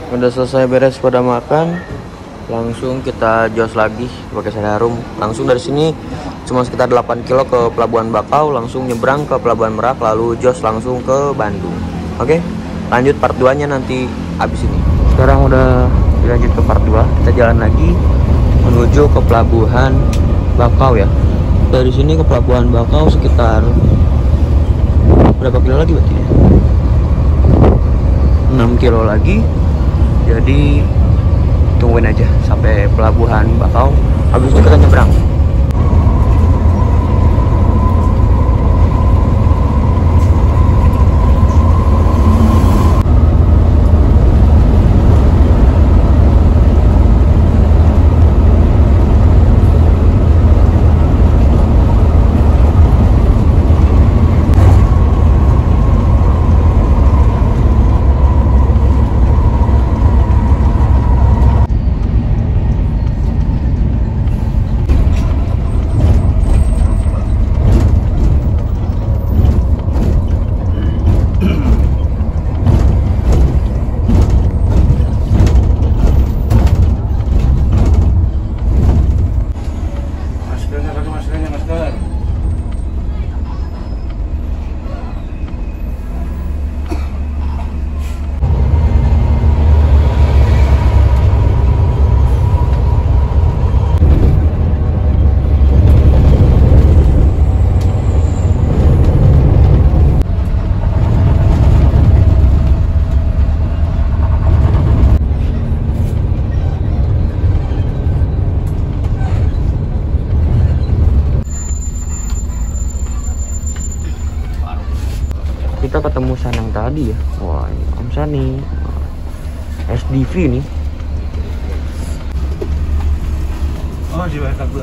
Udah selesai beres pada makan, langsung kita jos lagi pakai Sariharum. Langsung dari sini cuma sekitar 8 kilo ke Pelabuhan Bakau, langsung nyebrang ke Pelabuhan Merak, lalu jos langsung ke Bandung. Oke, lanjut part 2 nya nanti habis ini. Sekarang udah dilanjut ke part 2, kita jalan lagi menuju ke Pelabuhan Bakau ya. Dari sini ke Pelabuhan Bakau sekitar berapa kilo lagi berarti ya? 6 kilo lagi. Jadi tungguin aja sampai Pelabuhan Bakau, habis itu kita nyebrang. Kita ketemu Sanang tadi ya. Wah, ini Om Sani. SDV nih. Oh, di bawah tabung.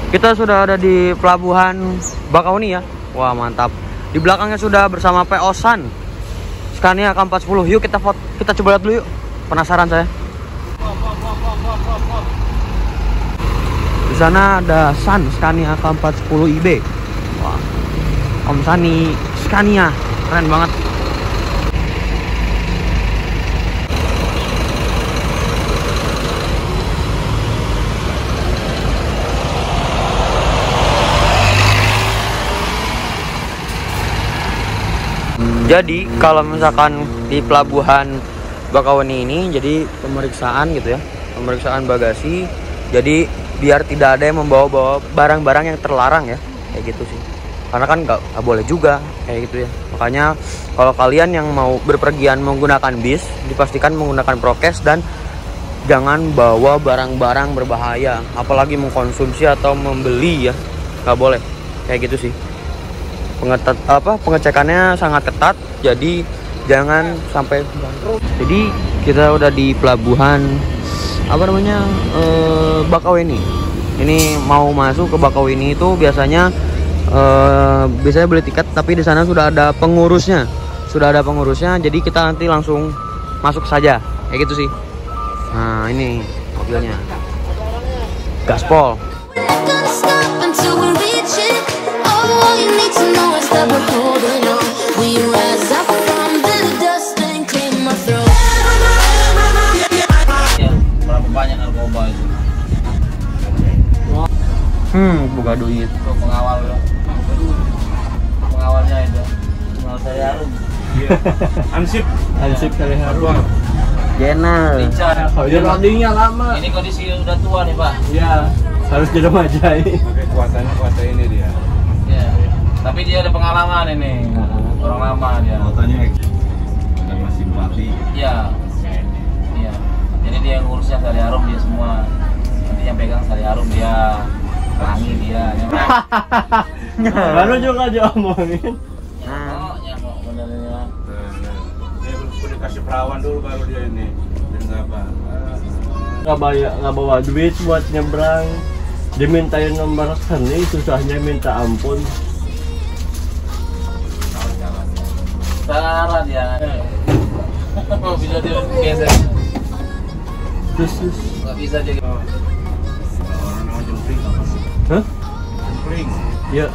Kita sudah ada di Pelabuhan Bakau nih ya. Wah, mantap. Di belakangnya sudah bersama P.O.San Scania AK40. Yuk kita coba lihat dulu yuk. Penasaran saya. Di sana ada San Scania AK40 IB. Wah, Om Sani Scania, keren banget. Jadi kalau misalkan di Pelabuhan Bakauheni ini jadi pemeriksaan gitu ya, pemeriksaan bagasi. Jadi biar tidak ada yang membawa barang-barang yang terlarang ya, kayak gitu sih. Karena kan nggak boleh juga kayak gitu ya. Makanya kalau kalian yang mau berpergian menggunakan bis, dipastikan menggunakan prokes dan jangan bawa barang-barang berbahaya, apalagi mengkonsumsi atau membeli ya, nggak boleh kayak gitu sih. Pengecekannya sangat ketat, jadi jangan sampai bangkrut. Jadi kita udah di Pelabuhan Bakauheni. Ini mau masuk ke Bakauheni itu biasanya beli tiket, tapi di sana sudah ada pengurusnya. Jadi kita nanti langsung masuk saja kayak gitu sih. Nah, ini mobilnya gaspol. Berapa banyak narkoba itu? Buka duit. Untuk pengawalnya itu, pengawal Sariharum. Ansip Sariharum. Jenal. Richard. Oh, dia loadingnya lama. Ini kondisi udah tua nih Pak. Iya, harus jadi remaja ini. Pakai kuota ini dia. Ya. Tapi dia ada pengalaman ini. Orang lama dia. Kuotanya udah masih bupati. Iya. Iya. Jadi dia yang ngurusnya Sariharum dia semua. Nanti yang pegang Sariharum dia, pelangi dia. Baru juga diomongin. Oh, nyamuk benernya. Dia udah kasih perawan dulu baru dia ini. Nggak bawa duit buat nyebrang. Dimintain nomor rekening, susahnya minta ampun. Salah dia. dia biasa. Terus. Nggak bisa dia. Orang nama jempling apa? Hah? Jempling. Iya.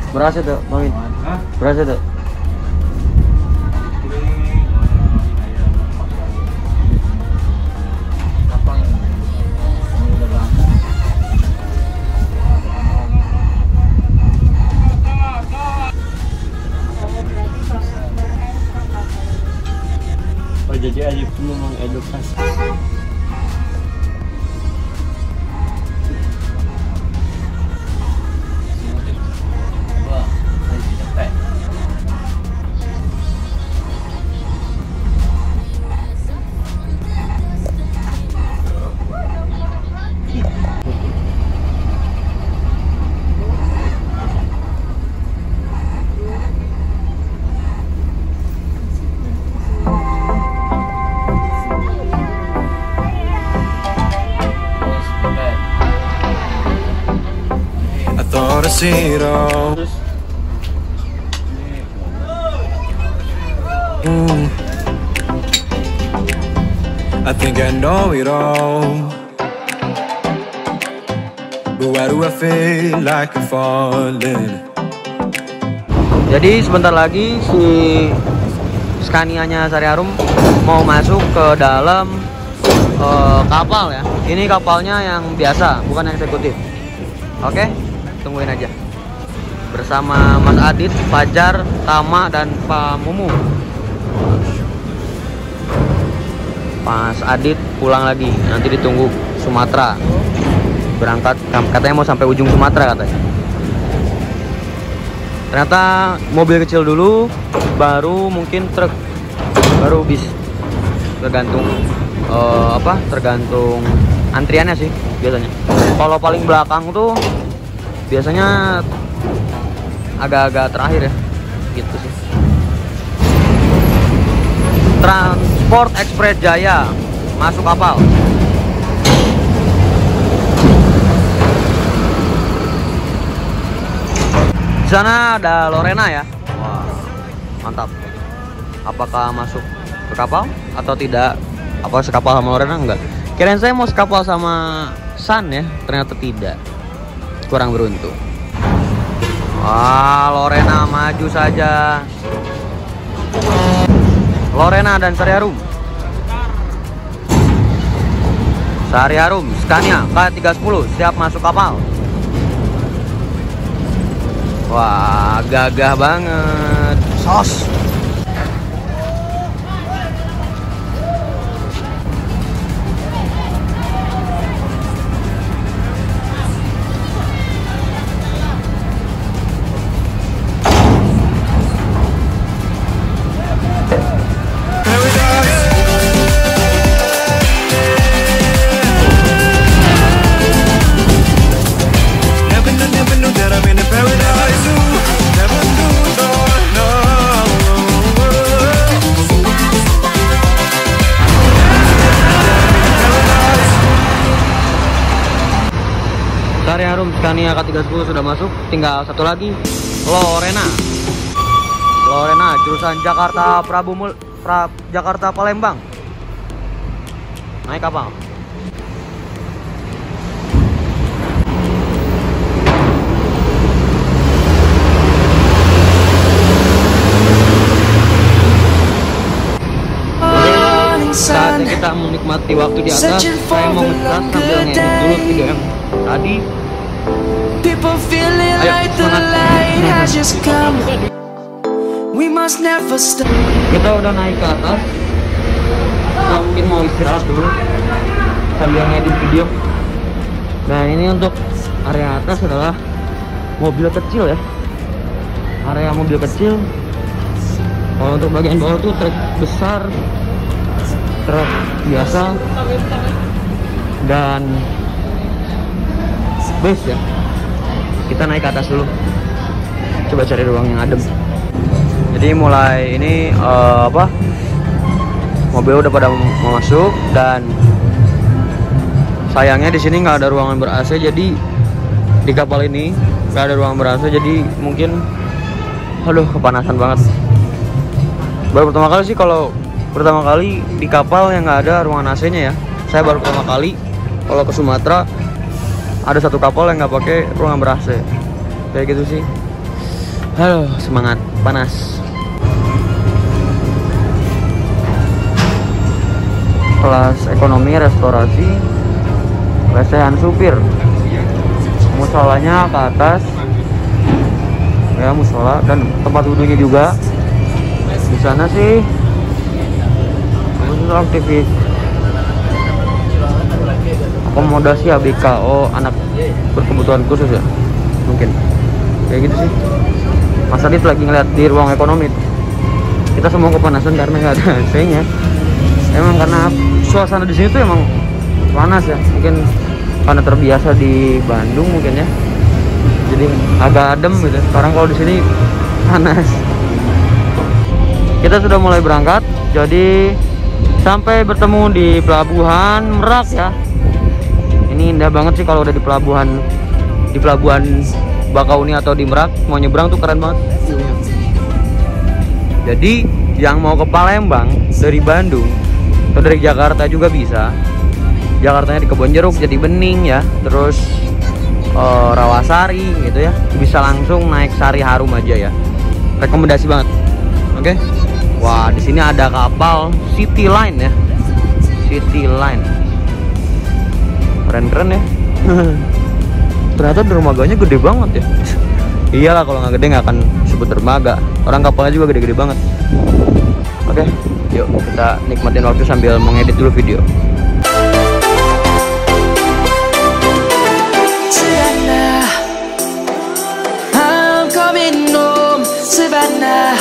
Berasa tuh, Mamin? Hah? Berasa tuh? Oh, jadi Alif itu mengedukasi. Thought I see it all. Terus I think I know it all. But why do I feel like I'm falling? Jadi sebentar lagi si Scania-nya Sari Harum mau masuk ke dalam kapal ya. Ini kapalnya yang biasa, bukan yang eksekutif. Oke, tungguin aja. Bersama Mas Adit, Fajar, Tama, dan Pak Mumu. Mas Adit pulang lagi, nanti ditunggu Sumatera. Berangkat, katanya mau sampai ujung Sumatera katanya. Ternyata mobil kecil dulu, baru mungkin truk, baru bis. Tergantung tergantung antriannya sih biasanya. Kalau paling belakang tuh biasanya agak-agak terakhir ya, gitu sih. Transport Express Jaya masuk kapal. Di sana ada Lorena ya. Wah, mantap. Apakah masuk ke kapal atau tidak? Apa sekapal sama Lorena? Enggak. Kirain saya mau sekapal sama San ya, ternyata tidak. Kurang beruntung. Wah, Lorena maju saja. Lorena dan Sari Harum. Sari Harum, Scania K310 siap masuk kapal. Wah, gagah banget. Sos. Never knew that I'm in a paradise. Never knew, no. Sari Harum Scania K310 sudah masuk, tinggal satu lagi, Lorena. Lorena jurusan Jakarta Palembang. Naik kapal. Saatnya kita menikmati waktu di atas. Saya mau ngecat sambil ngedit dulu video yang tadi. Ayo, semangat. Kita udah naik ke atas. Kita mungkin mau istirahat dulu sambil ngedit video. Nah, ini untuk area atas adalah mobil kecil ya. Area mobil kecil. Kalau untuk bagian bawah tuh truk besar, truk biasa, dan bus ya. Kita naik ke atas dulu. Coba cari ruang yang adem. Jadi mulai ini mobil udah pada mau masuk, dan sayangnya di sini nggak ada ruangan ber AC. Jadi di kapal ini nggak ada ruangan ber AC. Jadi mungkin, aduh, kepanasan banget. Baru pertama kali sih kalau pertama kali di kapal yang nggak ada ruangan AC-nya ya. Saya baru pertama kali kalau ke Sumatera ada satu kapal yang nggak pakai ruangan ber-AC. Kayak gitu sih. Halo, semangat, panas. Kelas ekonomi restorasi, lesehan supir. Musolanya ke atas. Ya, musola dan tempat wudhunya juga. Di sana sih khusus aktivis akomodasi ABK, oh anak berkebutuhan khusus ya, mungkin kayak gitu sih. Mas Adit lagi ngeliat di ruang ekonomi tuh. Kita semua kepanasan karena nggak ada AC-nya. Emang karena suasana di sini tuh emang panas ya, mungkin karena terbiasa di Bandung mungkin ya, jadi agak adem gitu. Sekarang kalau di sini panas. Kita sudah mulai berangkat, jadi sampai bertemu di pelabuhan Merak ya. Ini indah banget sih kalau udah di pelabuhan Bakauni atau di Merak, mau nyebrang tuh keren banget. Jadi yang mau ke Palembang dari Bandung atau dari Jakarta juga bisa. Jakartanya di Kebonjeruk, Jati Bening ya, terus Rawasari gitu ya, bisa langsung naik Sari Harum aja ya. Rekomendasi banget. Oke. Wah, di sini ada kapal City Line ya. City Line. Keren-keren ya. Ternyata dermaganya gede banget ya. Iyalah, kalau nggak gede nggak akan disebut dermaga. Orang kapalnya juga gede-gede banget. Oke, yuk kita nikmatin waktu sambil mengedit dulu video. I'm coming home, Savannah.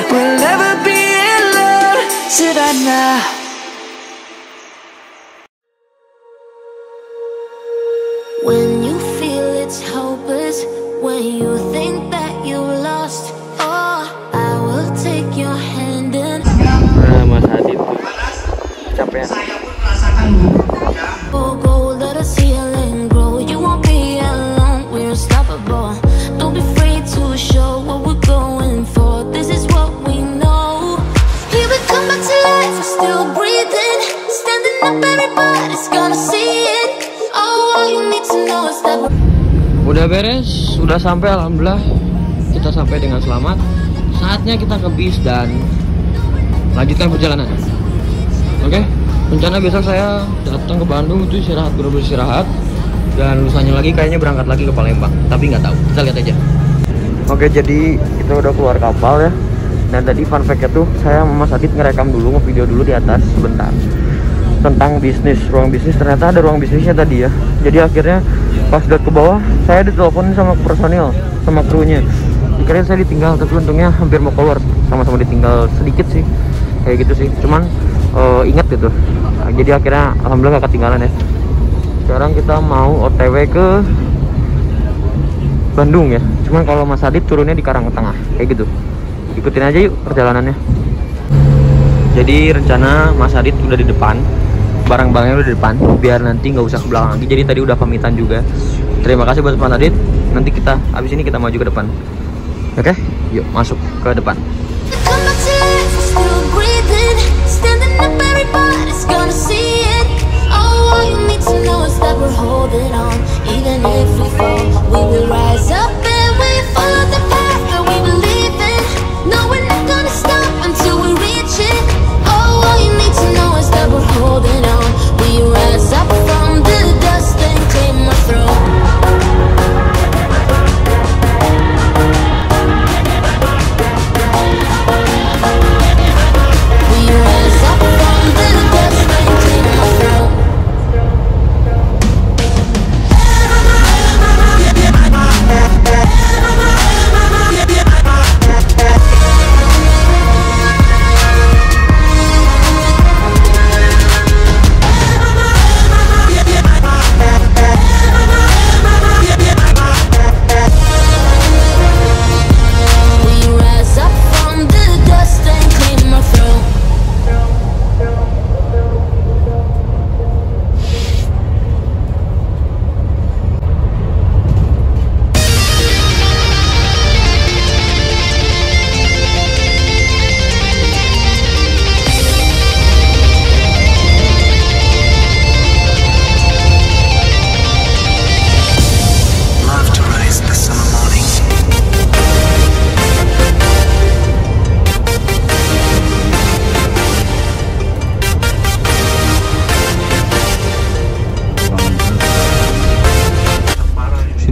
We'll never be alone, Savannah. When you feel it's hopeless, when you think that you lost, oh, I will take your hand and Mas Adit tuh capek. go, let us heal and grow. You won't be alone, we're unstoppable. Don't be afraid to show what we're going for. This is what we know. Here we come back to life, we're still breathing. Standing up, everybody's gonna see it. Oh, all you need to know is that we're Udah beres, sudah sampai, alhamdulillah. Kita sampai dengan selamat. Saatnya kita ke bis dan lanjutkan perjalanan. Oke, rencana besok saya datang ke Bandung itu istirahat, bener-bener istirahat. Dan lusanya lagi kayaknya berangkat lagi ke Palembang. Tapi nggak tahu, kita lihat aja. Oke, jadi kita udah keluar kapal ya. Dan tadi fun fact-nya tuh saya sama Mas Adit ngerekam dulu, ngevideo dulu di atas sebentar tentang bisnis, ruang bisnis. Ternyata ada ruang bisnisnya tadi ya. Jadi akhirnya pas udah ke bawah, saya diteleponin sama personil, sama krunya. Dikira saya ditinggal, tapi untungnya hampir mau keluar, sama-sama ditinggal sedikit sih, kayak gitu sih. Cuman ingat gitu. Nah, jadi akhirnya alhamdulillah gak ketinggalan ya. Sekarang kita mau OTW ke Bandung ya. Cuman kalau Mas Adit turunnya di Karangtengah, kayak gitu. Ikutin aja yuk perjalanannya. Jadi rencana Mas Adit udah di depan, barang-barangnya udah di depan, biar nanti nggak usah ke belakang lagi. Jadi tadi udah pamitan juga. Terima kasih buat Mas Adit. Nanti kita habis ini kita maju ke depan. Oke, yuk masuk ke depan. come back to life, we're still breathing. Standing up, everybody's gonna see it. Oh, all you need to know is that we're holding on. Even if we fall, we will rise up and we follow the path that we believe in. No, we're not gonna stop until we reach it. Oh, all you need to know is that we're holding on. We rise up from the dust and claim our throne. We rise up from the dust and claim our throne.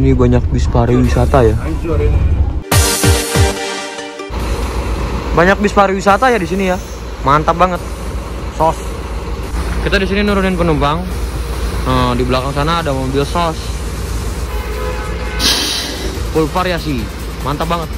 sini banyak bis pariwisata ya. Banyak bis pariwisata ya di sini ya. Mantap banget. Sos. Kita di sini nurunin penumpang. Nah, di belakang sana ada mobil sos. Full variasi. Mantap banget.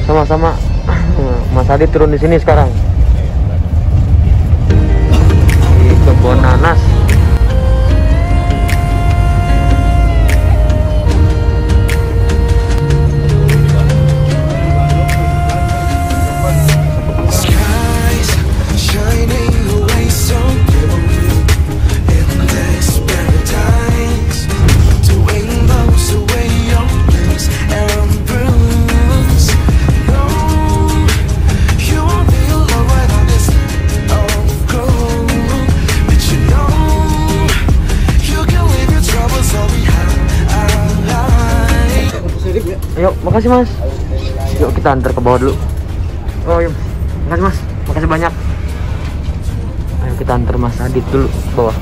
Sama-sama. Mas Adit turun di sini sekarang. Di kebun nanas. Skies shining away so blue in this paradise, doing those away your blues and bruise. No, you won't be alone right on this cold, but you know you can leave your troubles all behind. Ayo, makasih Mas. Yuk kita antar ke bawah dulu. Oh iya, makasih Mas. Makasih banyak. Ayo kita antar Mas Adit dulu ke bawah.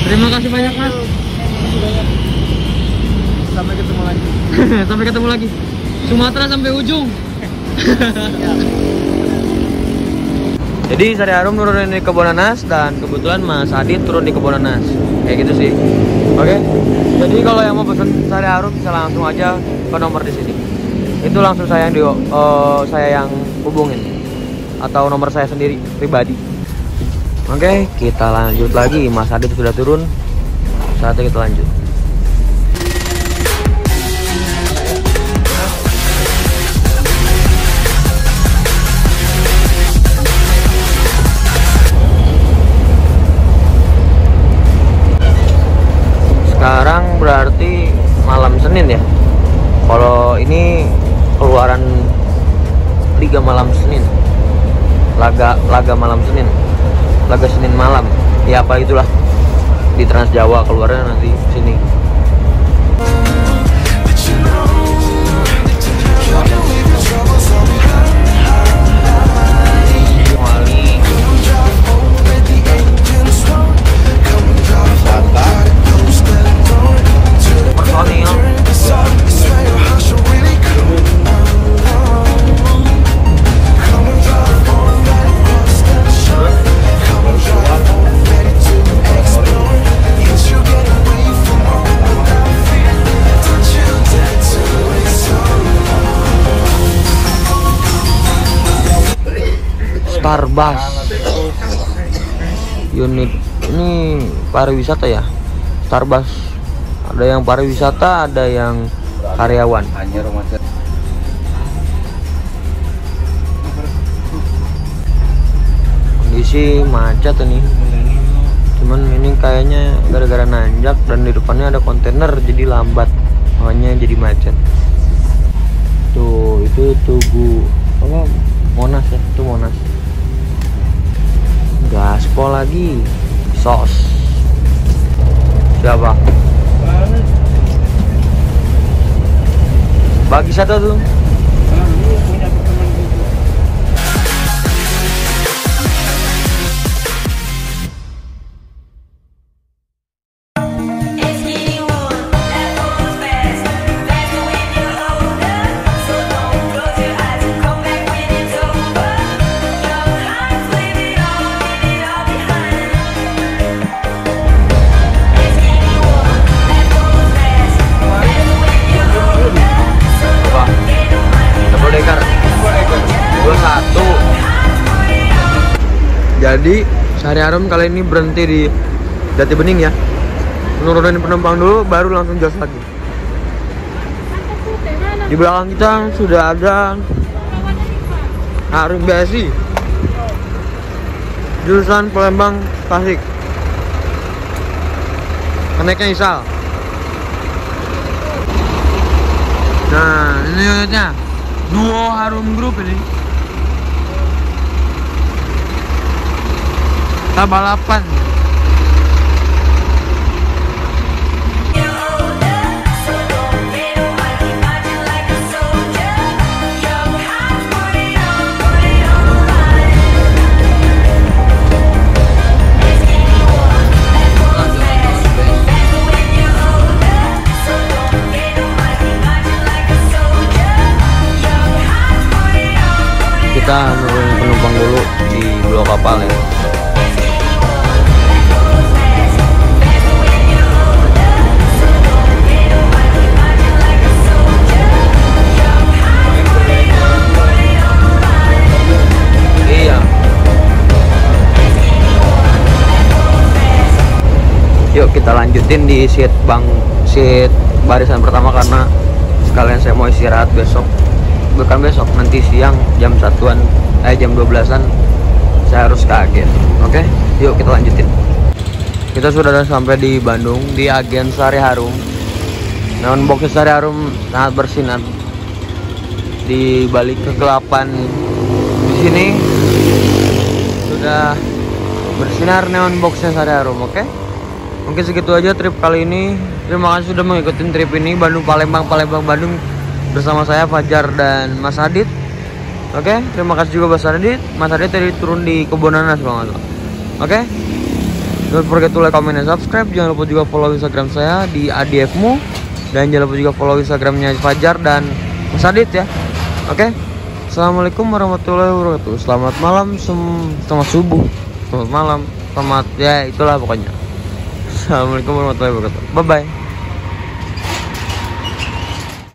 Terima kasih banyak Mas. Sampai ketemu lagi. Sampai ketemu lagi. Sumatera sampai ujung. Jadi Sari Harum nurunin di kebun nanas dan kebetulan Mas Adit turun di kebun nanas. Kayak gitu sih. Oke. Jadi kalau yang mau pesan Sari Harum bisa langsung aja ke nomor di sini. Itu langsung saya yang hubungin atau nomor saya sendiri pribadi. Oke, kita lanjut lagi. Mas Adit sudah turun. Saatnya kita lanjut. Liga malam Senin. Laga malam Senin. Laga Senin malam. Ya apa itulah. Di Trans Jawa keluarnya nanti sini. Starbus unit ini pariwisata ya. Starbus ada yang pariwisata, ada yang karyawan. Kondisi macet ini, cuman ini kayaknya gara-gara nanjak dan di depannya ada kontainer jadi lambat, makanya jadi macet. Tuh itu Tugu apa, Monas ya, itu Monas. Gaspol lagi, sos. Siapa? Bagi satu tuh. Jadi Sari Harum kali ini berhenti di Jati Bening ya. Nurunin penumpang dulu baru langsung jos lagi. Di belakang kita sudah ada Harum BSI jurusan Palembang Tasik. Keneknya Isal. Nah ini unitnya Duo Harum Group ini. Kita balapan. Kita nurunin penumpang dulu di blok kapal ya. Yuk kita lanjutin di seat barisan pertama karena sekalian saya mau istirahat besok. Bukan besok, nanti siang jam 1-an jam 12-an saya harus ke agen. Oke? Yuk kita lanjutin. Kita sudah sampai di Bandung di agen Sari Harum. Neon box Sari Harum sangat bersinar. Di balik kegelapan di sini sudah bersinar neon boxnya Sari Harum. Oke? Mungkin segitu aja trip kali ini. Terima kasih sudah mengikuti trip ini Bandung Palembang Bandung bersama saya Fajar dan Mas Adit. Oke, terima kasih juga Mas Adit. Mas Adit tadi turun di Kebonanas banget. Oke. Don't forget to like, comment, and subscribe. Jangan lupa juga follow Instagram saya di ADFmu dan jangan lupa juga follow Instagramnya Fajar dan Mas Adit ya. Oke. Assalamualaikum warahmatullahi wabarakatuh. Selamat malam, selamat subuh, selamat malam, selamat ya itulah pokoknya. Assalamualaikum warahmatullahi wabarakatuh. Bye bye.